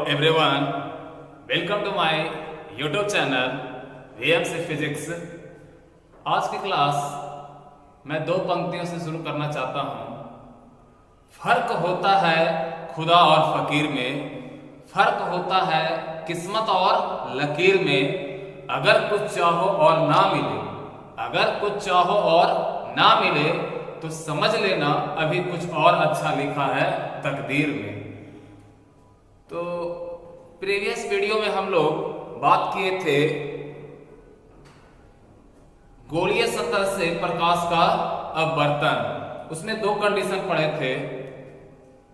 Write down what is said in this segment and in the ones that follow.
everyone, welcome to my YouTube channel VMC Physics। आज की class मैं दो पंक्तियों से शुरू करना चाहता हूँ। फर्क होता है खुदा और फकीर में, फर्क होता है किस्मत और लकीर में। अगर कुछ चाहो और ना मिले, अगर कुछ चाहो और ना मिले तो समझ लेना अभी कुछ और अच्छा लिखा है तकदीर में। तो प्रीवियस वीडियो में हम लोग बात किए थे गोलीय सतह से प्रकाश का अपवर्तन। उसमें दो कंडीशन पढ़े थे,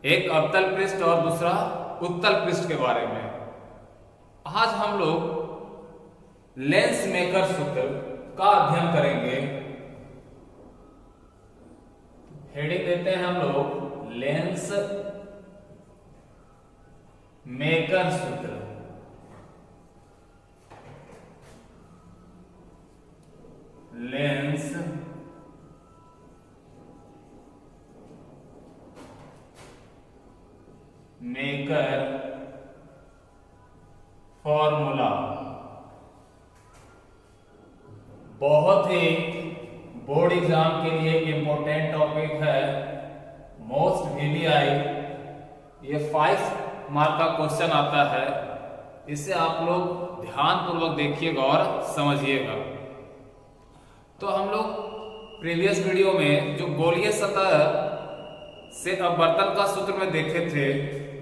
एक अवतल पृष्ठ और दूसरा उत्तल पृष्ठ के बारे में। आज हम लोग लेंस मेकर सूत्र का अध्ययन करेंगे। हेडिंग देते हैं हम लोग लेंस मेकर सूत्र। लेंस मेकर फॉर्मूला बहुत ही बोर्ड एग्जाम के लिए इंपॉर्टेंट टॉपिक है, मोस्ट वीवीआई। ये 5 मार्क का क्वेश्चन आता है, इसे आप लोग ध्यान पूर्वक देखिएगा और समझिएगा। तो हम लोग प्रीवियस वीडियो में जो गोलीय सतह से अपवर्तन का सूत्र में देखे थे,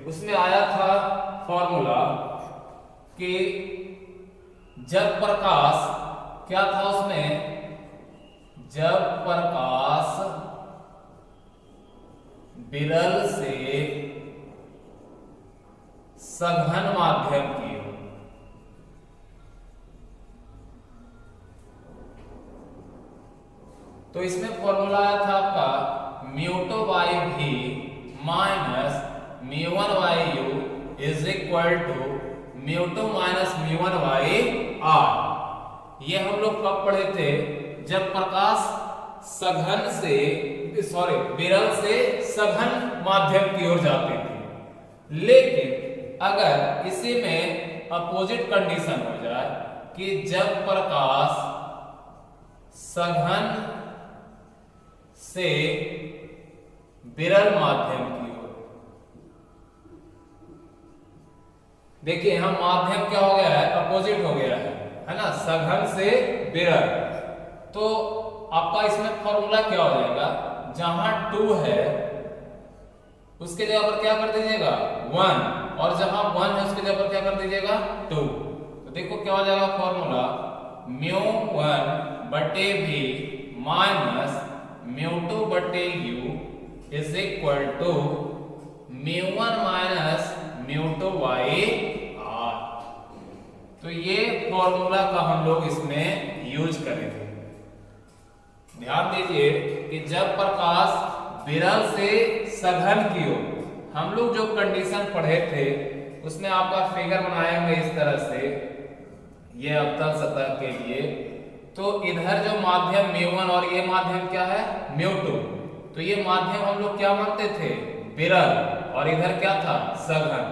उसमें आया था फॉर्मूला कि जब प्रकाश क्या था उसमें, जब प्रकाश विरल से सघन माध्यम की ओर, तो इसमें फॉर्मूला आया था आपका म्यू2 बाई भी minus mu one by U is equal to mu two minus mu one by R. ये हम लोग कब पढ़े थे, जब प्रकाश सघन से विरल से सघन माध्यम की ओर जाती थी। लेकिन अगर इसी में अपोजिट कंडीशन हो जाए कि जब प्रकाश सघन से विरल माध्यम की ओर, देखिए यहां माध्यम क्या हो गया है, अपोजिट हो गया है ना, सघन से विरल। तो आपका इसमें फॉर्मूला क्या हो जाएगा, जहां 2 है उसके जगह पर क्या कर दीजिएगा 1, और जहां 1 है उसके जगह पर क्या कर दीजिएगा 2। तो देखो क्या हो जाएगा फॉर्मूला, म्यू1 बटे भी माइनस म्यू2 बटे you is equal to mu one minus mu two by R. तो ये फॉर्मूला का हम लोग इसमें यूज करेंगे। ध्यान दीजिए कि जब प्रकाश विरल से सघन की ओर, हम लोग जो कंडीशन पढ़े थे उसमें आपका फिगर बनाएंगे इस तरह से, ये अवतल सतह के लिए। तो इधर जो माध्यम म्यू1 और ये माध्यम क्या है म्यू2, तो ये माध्यम हम लोग क्या मानते थे विरल, और इधर क्या था सघन।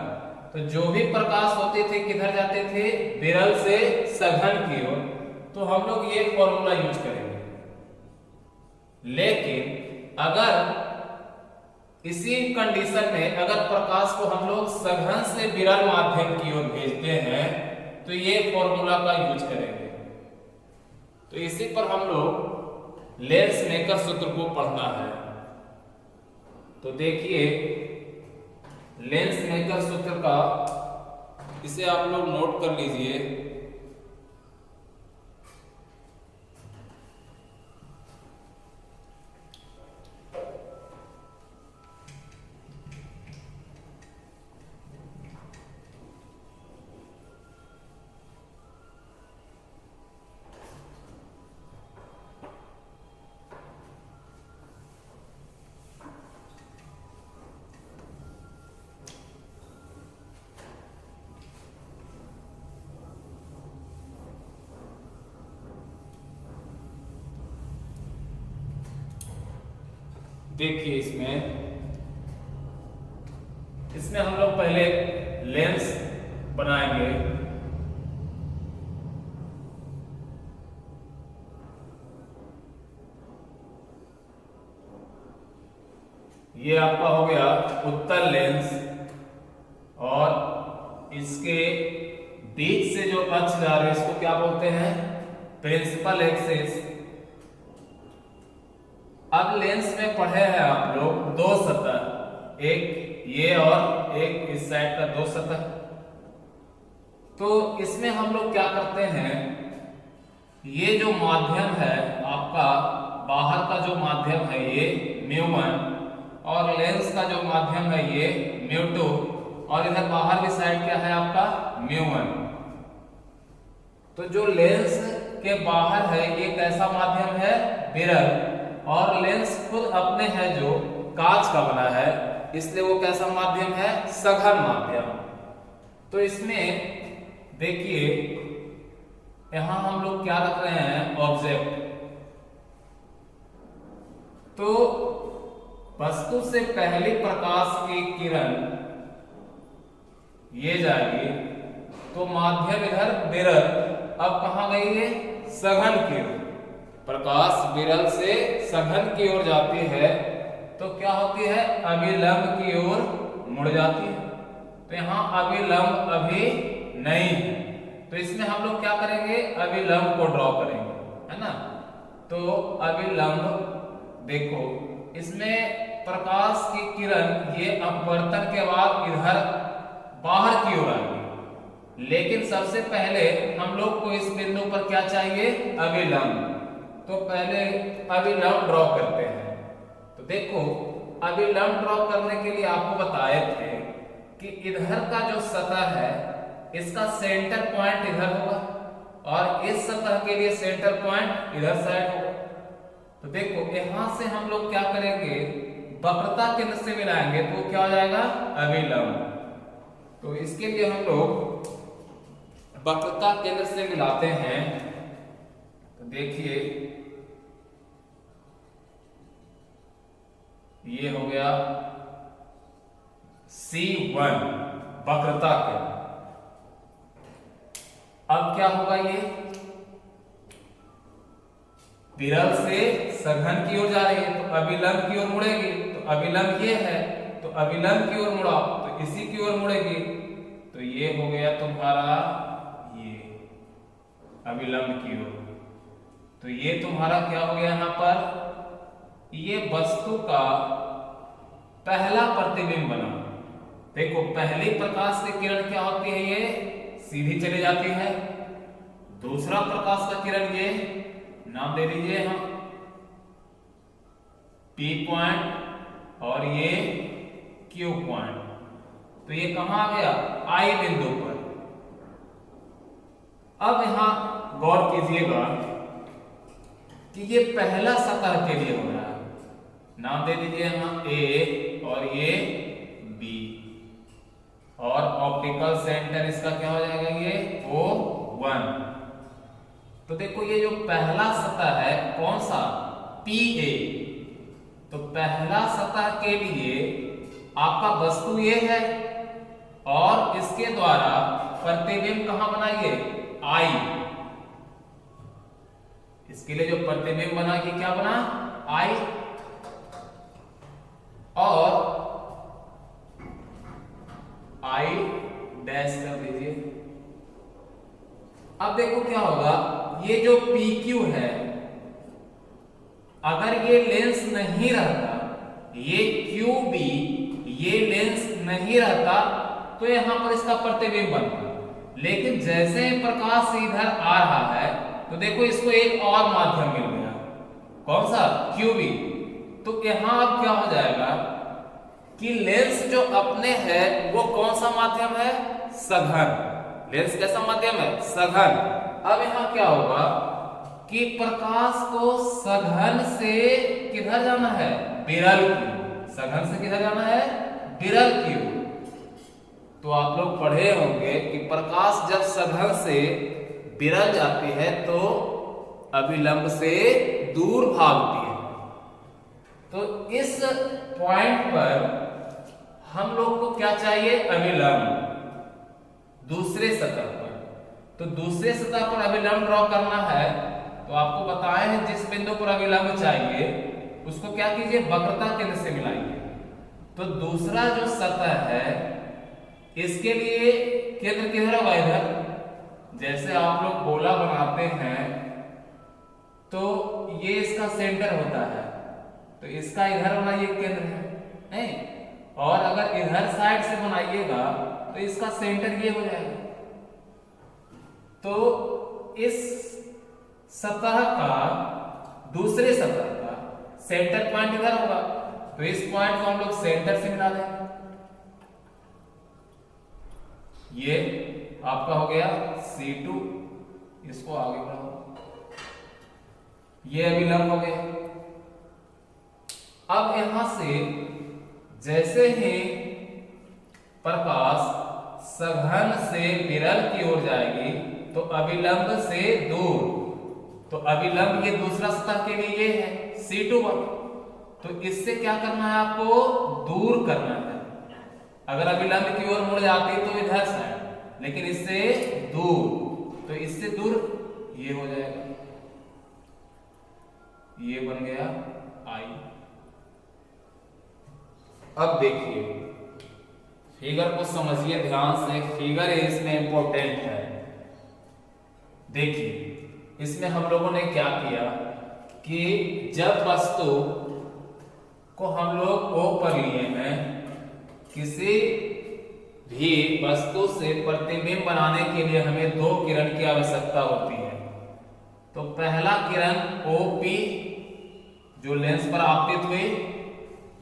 तो जो भी प्रकाश होते थे किधर जाते थे, विरल से सघन की ओर। तो हम लोग ये फॉर्मूला यूज करेंगे। लेकिन अगर इसी कंडीशन में अगर प्रकाश को हम लोग सघन से विरल माध्यम की ओर भेजते हैं तो ये फॉर्मूला का यूज करेंगे। तो इसी पर हम लोग लेंस मेकर सूत्र को पढ़ना है। तो देखिए लेंस मेकर सूत्र का, इसे आप लोग नोट कर लीजिए। देखिए इसमें हम लोग पहले लेंस बनाएंगे। ये आपका हो गया उत्तल लेंस, और इसके बीच से जो अक्ष जा रहे हैं इसको क्या बोलते हैं? Principal axis. अब लेंस में पढ़े हैं आप लोग दो सतह, एक ये और एक इस साइड का, दो सतह। तो इसमें हम लोग क्या करते हैं, ये जो माध्यम है आपका, बाहर का जो माध्यम है ये μ1, और लेंस का जो माध्यम है ये μ2, और इधर बाहर की साइड क्या है आपका μ1। तो जो लेंस के बाहर है ये कैसा माध्यम है? विरल। और लेंस खुद अपने है जो कांच का बना है, इसलिए वो कैसा माध्यम है? सघन माध्यम। तो इसमें देखिए यहां हम लोग क्या रख रहे हैं? ऑब्जेक्ट। तो वस्तु से पहली प्रकाश की किरण ये जाएगी, तो माध्यम इधर विरल, अब कहां गई है? सघन की ओर। प्रकाश विरल से सघन की ओर जाती है तो क्या होती है? अभिलंब की ओर मुड़ जाती है। तो यहां अभिलंब अभी नहीं है, तो इसमें हम लोग क्या करेंगे? अभिलंब को ड्रॉ करेंगे, है ना। तो अभिलंब देखो, इसमें प्रकाश की किरण ये अपवर्तन के बाद इधर बाहर की ओर आएगी, लेकिन सबसे पहले हम लोग को इस बिंदु पर क्या चाहिए? अभिलंब। तो पहले अभिलंब ड्रॉ करते हैं। तो देखो अभिलंब ड्रॉ करने के लिए आपको बताए थे कि इधर का जो सतह है इसका सेंटर पॉइंट इधर होगा, और इस सतह के लिए सेंटर पॉइंट इधर साइड होगा। तो देखो यहां से हम लोग क्या करेंगे? वक्रता केंद्र से मिलाएंगे तो क्या हो जाएगा? अभिलंब। तो इसके लिए हम लोग वक्रता केंद्र से मिलाते हैं। तो देखिए ये हो गया C1 वक्रता केंद्र। अब क्या होगा? ये विरल से सघन की ओर जा रही है तो अभिलंब की ओर मुड़ेगी। तो अभिलंब ये है तो अभिलंब की ओर मुड़ा तो इसी की ओर मुड़ेगी। तो ये हो गया तुम्हारा ये अभिलंब की ओर। तो ये तुम्हारा क्या हो गया? यहां पर ये वस्तु का पहला प्रतिबिंब बना। देखो पहली प्रकाश की किरण क्या होती है? ये सीधी चली जाती है। दूसरा प्रकाश का किरण ये नाम दे दीजिए हम P पॉइंट, और ये Q पॉइंट। तो ये कहां आ गया? I बिंदु पर। अब यहां गौर कीजिएगा कि ये पहला सतह के लिए हो रहा है, नाम दे दीजिए यहां A, और ये B, और ऑप्टिकल सेंटर इसका क्या हो जाएगा? ये O1। तो देखो ये जो पहला सतह है कौन सा? PA। तो पहला सतह के लिए आपका वस्तु ये है, और इसके द्वारा प्रतिबिंब कहां बनाइए? I। इसके लिए जो प्रतिबिंब बना कि क्या बना? I। और I डैश कर दीजिए। अब देखो क्या होगा? ये जो PQ है, अगर ये लेंस नहीं रहता, ये QB ये लेंस नहीं रहता, तो यहां पर इसका प्रतिबिंब बनता। लेकिन जैसे प्रकाश इधर आ रहा है तो देखो इसको एक और माध्यम मिल गया, कौन सा? QB। तो यहां अब क्या हो जाएगा कि लेंस जो अपने है वो कौन सा माध्यम है? सघन। लेंस कैसा माध्यम है? सघन। अब यहां क्या होगा कि प्रकाश को सघन से किधर जाना है? विरल की ओर। सघन से किधर जाना है? विरल की ओर। तो आप लोग पढ़े होंगे कि प्रकाश जब सघन से विरल जाती है तो अभिलंब से दूर भागती है। तो इस पॉइंट पर हम लोग को क्या चाहिए? अभिलंब। दूसरे सतह पर। तो दूसरे सतह पर अभिलंब ड्रॉ करना है तो आपको बताए हैं जिस बिंदु पर अभिलंब चाहिए उसको क्या कीजिए, वक्रता केंद्र से मिलाइए। तो दूसरा जो सतह है इसके लिए केंद्र किधर होगा, इधर। जैसे आप लोग गोला बनाते हैं तो ये इसका सेंटर होता है, तो इसका इधर वाला ये केंद्र है, नहीं? और अगर इधर साइड से बनाइएगा तो इसका सेंटर ये हो जाएगा। तो इस सतह का, दूसरे सतह का सेंटर पॉइंट इधर होगा, तो इस पॉइंट को हम लोग सेंटर से मिला देंगे। ये आपका हो गया C2, इसको आगे बढ़ाओ, ये अभिलंब हो गया। अब यहां से जैसे ही प्रकाश सघन से विरल की ओर जाएगी तो अभिलंब से दूर, तो अभिलंब ये दूसरा सतह के लिए ये है C2, तो इससे क्या करना है, आपको दूर करना है। अगर अभिलंब की ओर मुड़ जाती तो इधर साइड, लेकिन इससे दूर, तो इससे दूर ये हो जाएगा, ये बन गया I। अब देखिए फिगर को समझिए ध्यान से, फिगर इसमें इंपॉर्टेंट है। देखिए इसमें हम लोगों ने क्या किया कि जब वस्तु को हम लोग O पर लिए हैं, किसी भी वस्तु से प्रतिबिंब बनाने के लिए हमें दो किरण की आवश्यकता होती है। तो पहला किरण OP जो लेंस पर आपतित हुई,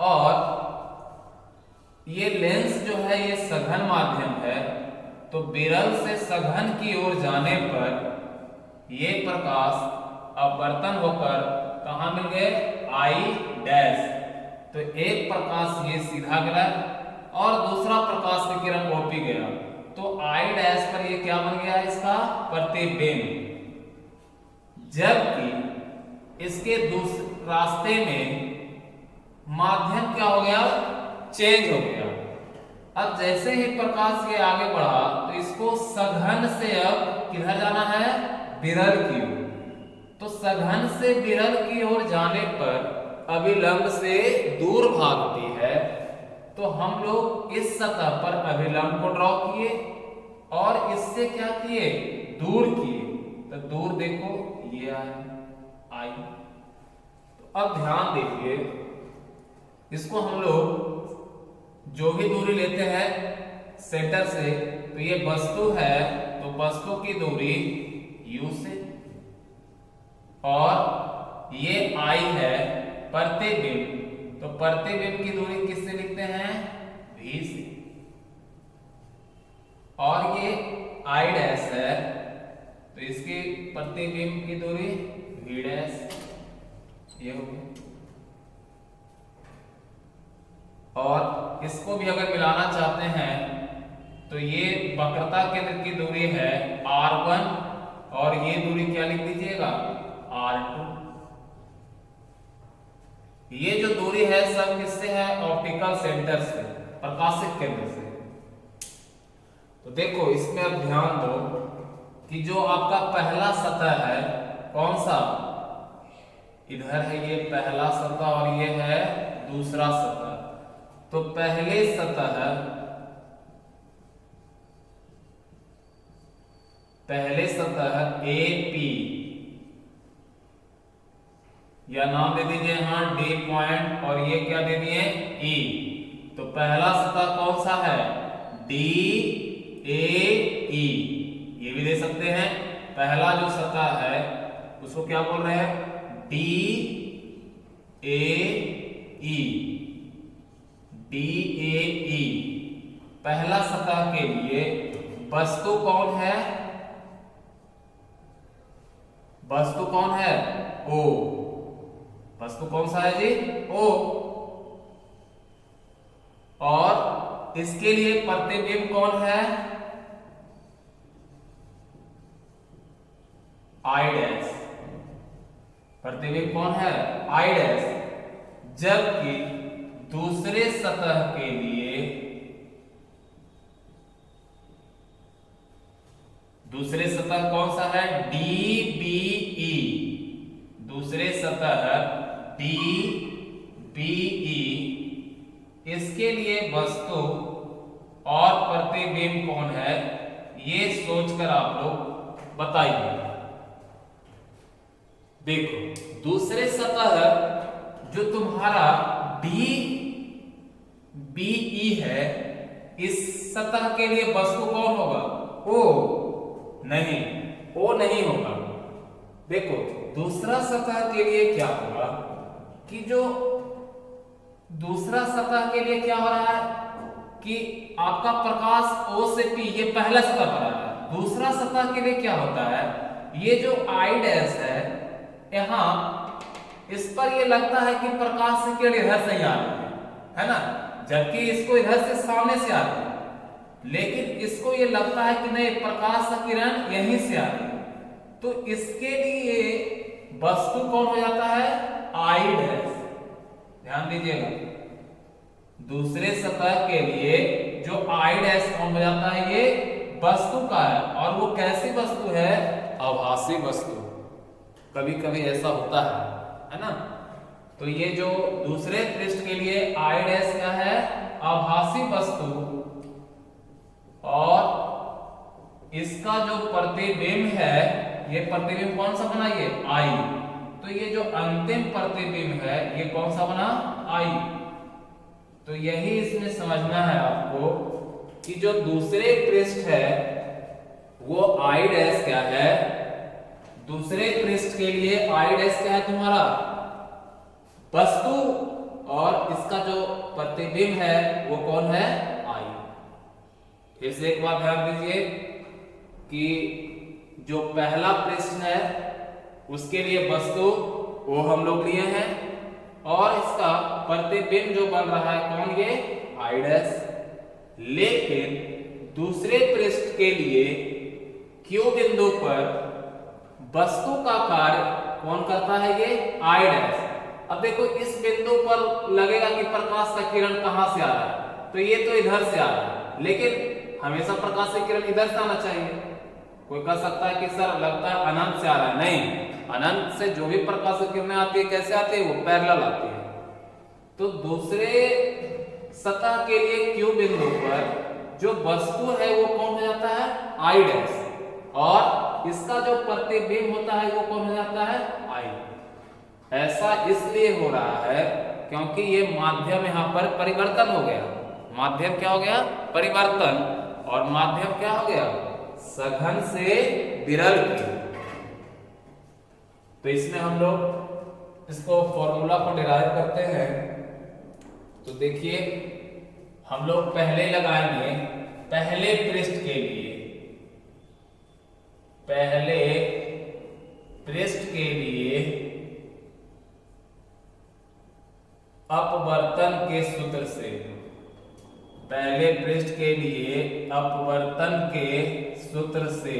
और ये लेंस जो है ये सघन माध्यम है, तो विरल से सघन की ओर जाने पर ये प्रकाश अपवर्तन होकर कहां मिल गए, I'। तो एक प्रकाश ये सीधा गया और दूसरा प्रकाश की किरण OP गया, तो I' पर ये क्या बन गया, इसका प्रतिबिंब। जबकि इसके दूसरे रास्ते में माध्यम क्या हो गया, चेंज हो गया। अब जैसे ही प्रकाश ये आगे बढ़ा तो इसको सघन से अब किधर जाना है, विरल की ओर। तो सघन से विरल की ओर जाने पर अभिलंब से दूर भागती है, तो हम लोग इस सतह पर अभिलंब को ड्रॉ किए और इससे क्या किए, दूर किए। तो दूर देखो ये आया I। तो अब ध्यान देखिए, इसको हम लोग जो भी दूरी लेते हैं सेंटर से, तो ये वस्तु है तो वस्तु की दूरी U से, और ये I है प्रतिबिंब, तो प्रतिबिंब की दूरी किससे लिखते हैं, V से, और ये I' है तो इसकी प्रतिबिंब की दूरी V', ये हो गया। और इसको भी अगर मिलाना चाहते हैं तो ये वक्रता केंद्र की दूरी है R1, और ये दूरी क्या लिख दीजिएगा, R2। ये जो दूरी है सब किससे है, ऑप्टिकल सेंटर से, प्रकाशिक केंद्र से। तो देखो इसमें अब ध्यान दो कि जो आपका पहला सतह है कौन सा, इधर है ये पहला सतह और ये है दूसरा सतह। तो पहले सतह AP, या नाम दे दीजिए यहां D पॉइंट, और ये क्या दे दिए E। तो पहला सतह कौन सा है, DAE, ये भी दे सकते हैं। पहला जो सतह है उसको क्या बोल रहे हैं, DAE। पहला सतह के लिए वस्तु कौन है, वस्तु कौन है, O। वस्तु कौन सा है जी, O। और इसके लिए प्रतिबिंब कौन है, I'। प्रतिबिंब कौन है, I'। जबकि दूसरे सतह के लिए दूसरे सतह कौन सा है? DBE। दूसरे सतह DBE, इसके लिए वस्तु और प्रतिबिंब कौन है, ये सोचकर आप लोग बताइए। देखो, दूसरे सतह जो तुम्हारा DBE है, इस सतह के लिए वस्तु कौन होगा? O नहीं, O नहीं होगा। देखो, दूसरा सतह के लिए क्या होगा कि जो दूसरा सतह के लिए क्या हो रहा है कि आपका प्रकाश O से P, ये पहला सतह पर आ रहा है। दूसरा सतह के लिए क्या होता है, ये जो I डैश है यहाँ, इस पर ये लगता है कि प्रकाश की किरण इधर से ही आ रही है ना, जबकि इसको इधर से सामने से आ रही है, लेकिन इसको ये लगता है कि नहीं, प्रकाश की किरण यहीं से आ रही है। तो इसके लिए वस्तु कौन हो जाता है? I dash. ध्यान दीजिएगा, दूसरे सतह के लिए जो I डैश कौन हो जाता है, ये वस्तु का है। और वो कैसी वस्तु है? आभासी वस्तु। कभी कभी ऐसा होता है ना। तो ये जो दूसरे पृष्ठ के लिए I डैश क्या है? आभासी वस्तु। और इसका जो प्रतिबिंब है, ये प्रतिबिंब कौन सा बना? ये I। तो ये जो अंतिम प्रतिबिंब है, ये कौन सा बना? I। तो यही इसमें समझना है आपको कि जो दूसरे पृष्ठ है वो I डैश क्या है? दूसरे पृष्ठ के लिए I डैश क्या है तुम्हारा? वस्तु। और इसका जो प्रतिबिंब है वो कौन है? I। फिर से एक बार ध्यान दीजिए कि जो पहला पृष्ठ है उसके लिए वस्तु वो हम लोग लिए हैं, और इसका प्रतिबिंब जो बन रहा है कौन? ये I डैश। लेकिन दूसरे पृष्ठ के लिए Q बिंदु पर वस्तु का कार्य कौन करता है? ये I डैश। अब देखो, इस बिंदु पर लगेगा कि प्रकाश का किरण कहां से आ रहा है, तो ये तो इधर से आ रहा है, लेकिन हमेशा प्रकाश की किरण इधर से आना चाहिए। कोई कह सकता है कि सर लगता है अनंत से आ रहा है। नहीं, अनंत से जो भी प्रकाश की किरणें आती है कैसे आती है? वो पैरेलल आती है। तो दूसरे सतह के लिए Q बिंदु पर जो वस्तु है वो कौन हो जाता है? I dash. और इसका जो प्रतिबिंब होता है वो कौन हो जाता है? I। ऐसा इसलिए हो रहा है क्योंकि ये माध्यम यहाँ पर परिवर्तन हो गया। माध्यम क्या हो गया? परिवर्तन। और माध्यम क्या हो गया? सघन से विरल की। तो इसमें हम लोग इसको फॉर्मूला को डिराइव करते हैं। तो देखिए, हम लोग पहले लगाएंगे पहले पृष्ठ के लिए, पहले पृष्ठ के लिए अपवर्तन के सूत्र से, पहले पृष्ठ के लिए अपवर्तन के सूत्र से।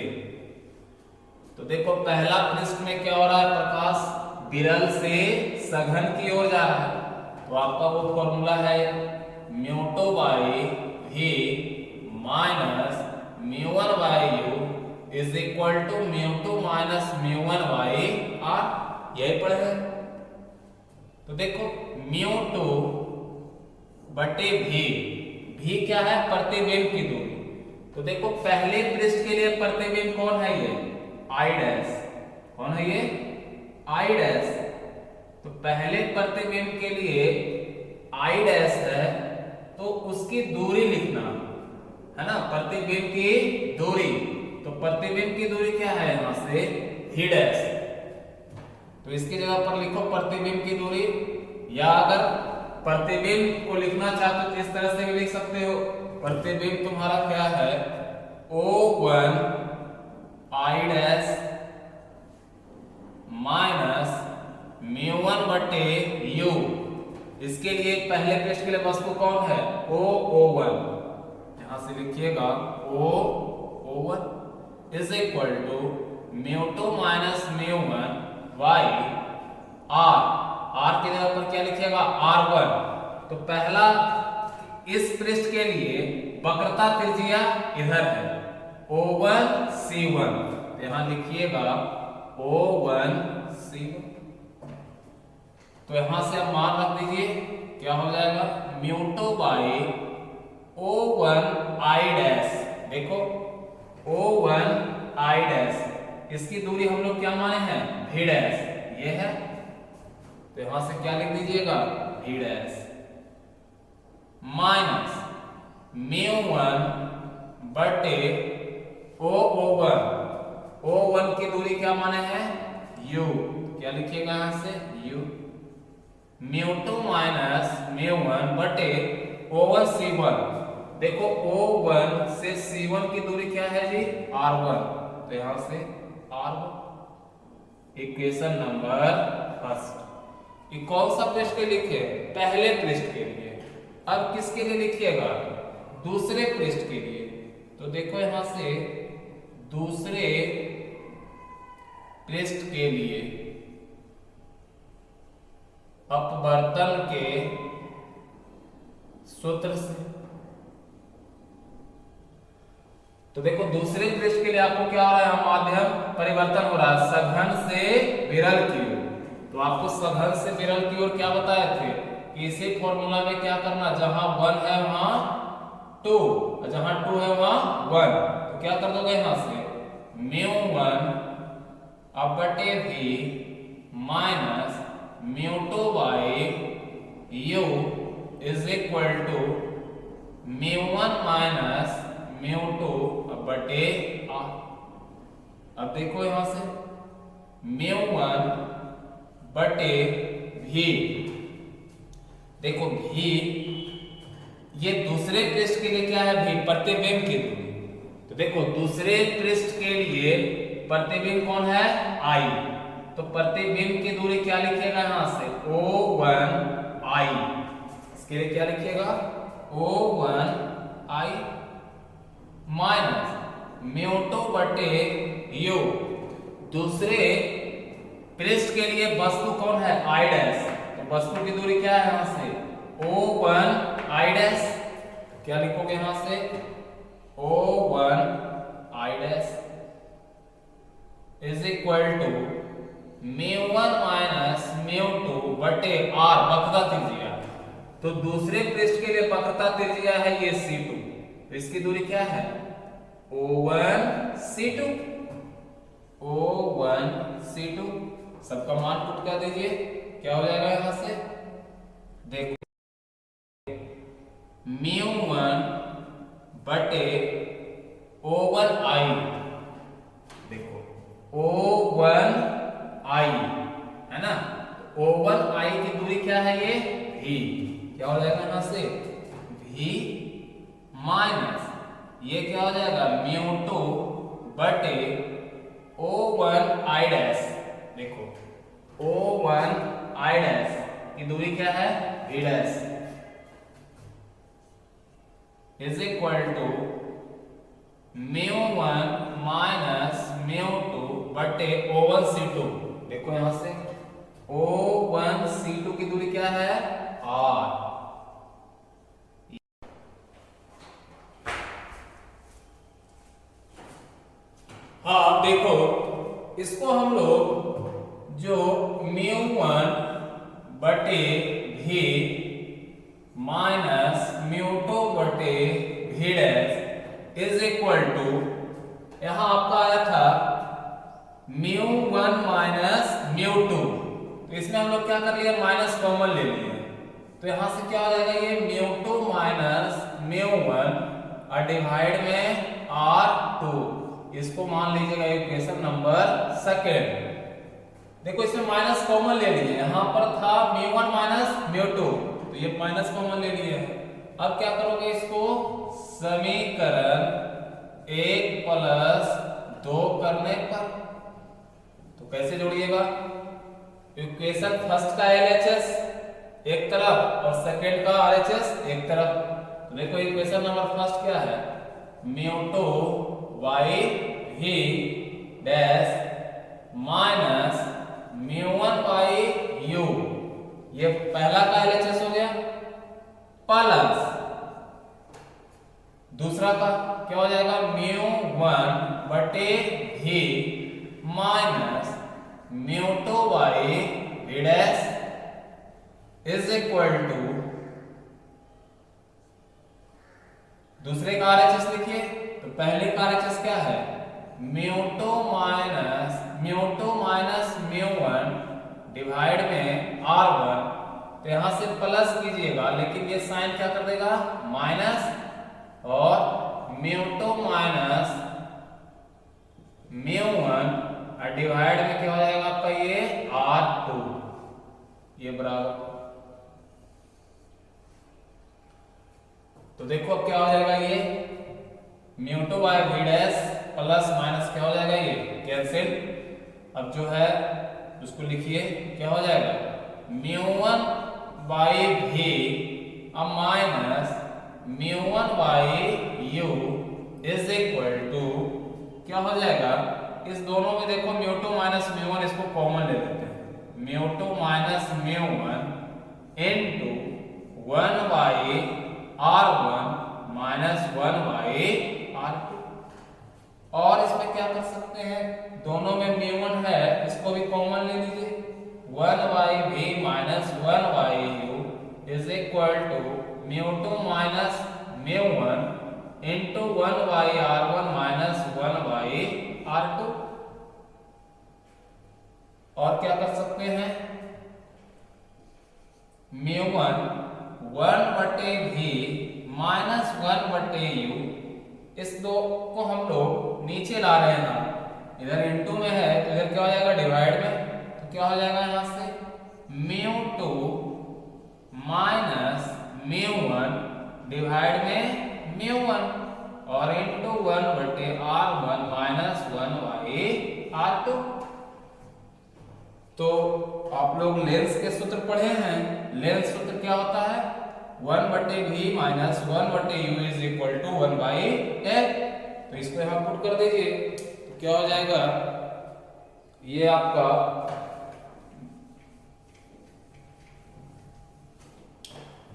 तो देखो, पहला पृष्ठ में क्या हो रहा है? प्रकाश विरल से सघन की ओर जा रहा है। तो आपका वो फॉर्मूला है μ2 by v minus μ1 by u is equal to μ2 minus μ1 by r। यही पढ़े हैं। तो देखो, μ2 बटे v क्या है? प्रतिबिंब की दूरी। तो देखो, पहले पृष्ठ के लिए प्रतिबिंब कौन है? ये I डैश। कौन है ये? I dash. तो पहले प्रतिबिंब के लिए I डैश है, तो उसकी दूरी लिखना है ना, प्रतिबिंब की दूरी। तो प्रतिबिंब की दूरी क्या है? यहां से v डैश। तो इसकी जगह पर लिखो प्रतिबिंब की दूरी, या अगर प्रतिबिंब को लिखना चाहते हो तो इस तरह से भी लिख सकते हो। प्रतिबिंब तुम्हारा क्या है? O1 I डैश माइनस μ1 बटे u। इसके लिए पहले पृष्ठ के लिए वस्तु कौन है? O1। यहां से लिखिएगा O1 is equal to μ2 minus μ1 by r। r की जगह पर क्या लिखिएगा? R1। तो पहला, इस पृष्ठ के लिए वक्रता त्रिज्या इधर है O1C1, यहां लिखिएगा O1C1। तो यहां से आप मान रख दीजिए, क्या हो जाएगा म्यू2 बाई O1I डैश। देखो O1I डैश, इसकी दूरी हम लोग क्या माने हैं V डैश, ये है। तो यहां से क्या लिख दीजिएगा V डैश माइनस म्यू1 बटे O1, O1 की दूरी क्या माने हैं U, क्या लिखिएगा यहां से U, म्यू2 माइनस म्यू1 बटे O1C1। देखो O1 से C1 की दूरी क्या है जी R1, तो यहां से R1। Equation number first. ये कौन सा पृष्ठ के लिखे, पहले पृष्ठ के लिए। अब किसके लिए लिखिएगा, दूसरे पृष्ठ के लिए। तो देखो यहां से दूसरे पृष्ठ के लिए अपवर्तन के सूत्र से। तो देखो दूसरे पृष्ठ के लिए आपको क्या हो रहा है, माध्यम परिवर्तन हो रहा है सघन से विरल की ओर। तो आपको सघन से विरल की ओर क्या बताए थे कि इसी फॉर्मूला में क्या करना, जहां 1 है वहां 2, जहां 2 है वहां 1। तो क्या कर दोगे यहां से म्यू1 अब बटे V minus mu two by U is equal to mu one minus mu two अब बटे R। अब देखो यहां से म्यू1 बटे V, देखो V ये दूसरे पृष्ठ के लिए क्या है V, प्रतिबिंब की दूरी। तो देखो दूसरे पृष्ठ के लिए प्रतिबिंब कौन है I, तो प्रतिबिंब की दूरी क्या लिखिएगा यहां से O1I, इसके लिए क्या लिखिएगा O1I माइनस म्यू2 बटे U, दूसरे पृष्ठ के लिए वस्तु कौन है I डैश, तो वस्तु की दूरी क्या है यहां से O1I डैश, क्या लिखोगे यहां से O1I dash is equal to mu one minus म्यू2 बटे R, वक्रता त्रिज्या। तो दूसरे पृष्ठ के लिए वक्रता त्रिज्या है ये C2, तो इसकी दूरी क्या है O1C2, O1C2। सबका मान पुट कर दीजिए, क्या हो जाएगा यहां से देखो म्यू1 बटे O1I, देखो O1I है ना, O1I की दूरी क्या है ये V, क्या हो जाएगा यहां से V माइनस ये क्या हो जाएगा म्यू2 बटे O1I डैश। देखो O1I डैश की दूरी क्या है V dash is equal to mu one minus म्यू2 बटे O1C2। देखो यहां से O1C2 की दूरी क्या है R। हाँ देखो इसको हम लोग जो म्यू1 बटे V माइनस म्यू2 बटे V dash is equal to, यहां आपका आया था म्यू1 माइनस म्यू2, तो इसमें हम लोग क्या कर लिए माइनस कॉमन ले लिए। तो यहां से क्या हो जाएगा ये म्यू2 माइनस म्यू1 और डिवाइड में R2, इसको मान लीजिएगा इक्वेशन नंबर सेकंड। देखो इसमें माइनस कॉमन ले लीजिए, यहां पर था म्यू1 माइनस म्यू2, तो ये माइनस कॉमन ले लिए। अब क्या करोगे इसको समीकरण 1 प्लस 2 करने पर, तो कैसे जोड़िएगा इक्वेशन फर्स्ट का LHS एक तरफ और सेकंड का RHS एक तरफ। तो देखो इक्वेशन नंबर फर्स्ट क्या है mu two by V dash minus mu one by U, ये पहला का LHS हो गया, प्लस दूसरा का क्या हो जाएगा, म्यू 1 बटे भी minus mu 2 by V dash is equal to, दूसरे का आरएचएस लिखिए। तो पहले का आरएचएस क्या है, म्यू 2 माइनस म्यू 1 डिवाइड में R1। तो यहां से प्लस कीजिएगा, लेकिन ये साइन क्या कर देगा, माइनस, और म्यू 2 माइनस म्यू 1 और डिवाइड में क्या हो जाएगा आपका ये R2, ये बराबर। तो देखो अब क्या हो जाएगा, ये mu 2 by V dash plus minus क्या हो जाएगा, ये कैंसिल। अब जो है उसको लिखिए, क्या हो जाएगा, म्यू 1 बाई भी अब minus mu 1 by U is equal to, क्या हो जाएगा, इस दोनों में देखो म्यू 2 माइनस म्यू 1 इसको कॉमन ले लेते हैं, mu 2 minus mu 1 into 1 by R1 minus 1 by R2। और इसमें क्या कर सकते हैं, दोनों में म्यू 1 है, इसको भी कॉमन ले लीजिए, 1 by v minus 1 by u is equal to mu 2 minus mu 1 into 1 by R1 minus 1 by R2। और क्या कर सकते हैं, म्यू 1 बटे भी माइनस 1 बटे यू, इस दो को हम लोग नीचे ला रहे हैं, इधर इनटू में है तो इधर क्या हो जाएगा, डिवाइड में। तो क्या हो जाएगा यहां से, म्यू 2 माइनस म्यू 1 डिवाइड में म्यू 1 और इनटू 1 बटे R1 माइनस 1 बाई R2। तो आप लोग लेंस के सूत्र पढ़े हैं, लेंस सूत्र क्या होता है, 1 बटे भी माइनस 1 बटे you is equal to 1 by L. तो इसको यहां पुट कर दीजिए, तो क्या हो जाएगा, ये आपका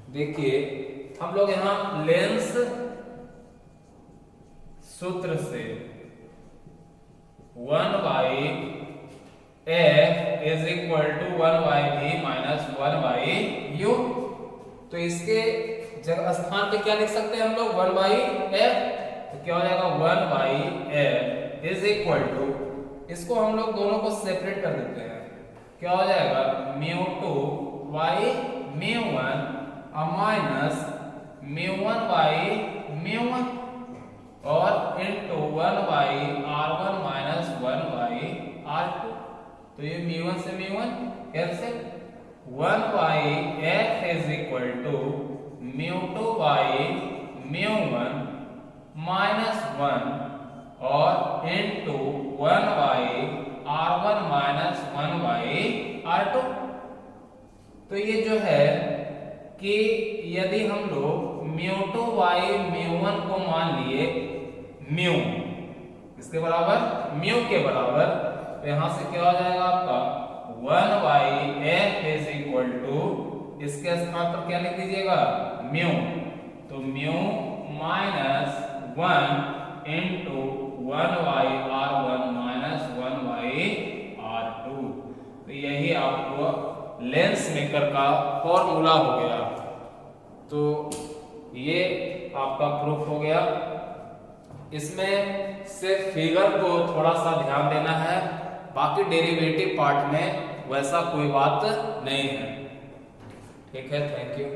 देखिए, हम लोग यहां लेंस सूत्र से 1 by f is equal to 1 by भी माइनस 1 बाई यू। तो इसके जगह स्थान पे क्या लिख सकते हैं हम लोग, 1 बाई एफ। तो क्या हो जाएगा, 1 by f is equal to, इसको हम लोग दोनों को सेपरेट कर देते हैं, क्या हो जाएगा, mu 2 by mu 1 minus mu 1 by mu 1 और into 1 by R1 minus 1 by R2। तो ये म्यू 1 से mu 1 cancel, 1 by f is equal to mu 2 by mu 1 minus 1 और into 1 by R1 minus 1 by R2। तो ये जो है कि यदि हम लोग म्यू 2 बाई म्यू 1 को मान लिए म्यू, इसके बराबर म्यू के बराबर, तो यहां से क्या हो जाएगा आपका 1 by f is equal to, इसके स्थान पर क्या लिख दीजिएगा, म्यू। तो mu minus 1 into 1 by R1 minus 1 by R2। तो यही आपको लेंस मेकर का फॉर्मूला हो गया। तो ये आपका प्रूफ हो गया। इसमें सिर्फ फिगर को थोड़ा सा ध्यान देना है, बाकी डेरिवेटिव पार्ट में वैसा कोई बात नहीं है। ठीक है, थैंक यू।